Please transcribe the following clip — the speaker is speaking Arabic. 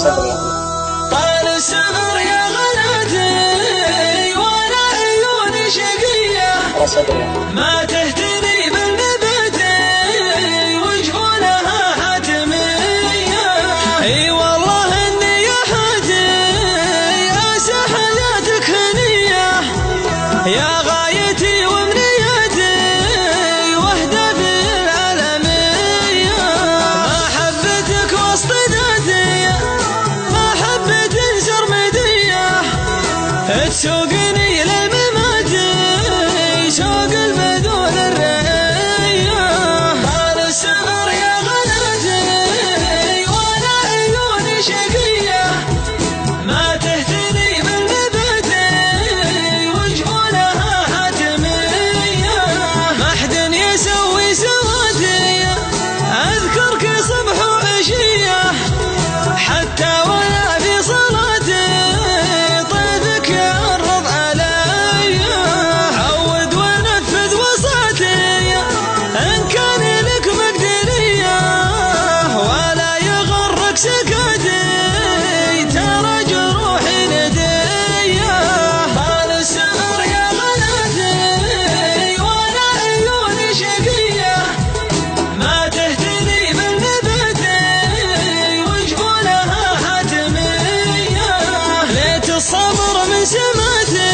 صدري. طال السفر يا غلاتي وانا عيوني شقية على صدري. ما تهتني بالنبات وجفونها حتمية. اي والله اني يا حاتي اسى حياتك هنية يا غايتي وامنيتي واهدافي العالمية. محبتك وسط ذاتي محبة سرمدية تسوقني للممات شوق البدون الرئية. طال السفر يا غلاتي وانا عيوني شقية ما تهتني بالنبات وجفونها حتمية. ما حد يسوي سواتي اذكرك صبح وعشية حتى ولا في صلاتي طيبك يعرض علي. عود ونفذ وصاتي ان كان لك مقدرية ولا يغرك سكاتي ترى جروحي ندية. طال السفر يا غلاتي وانا عيوني شقية ما تهتني بالنبات وجفونها حتمية. ليت الصبر من سماتي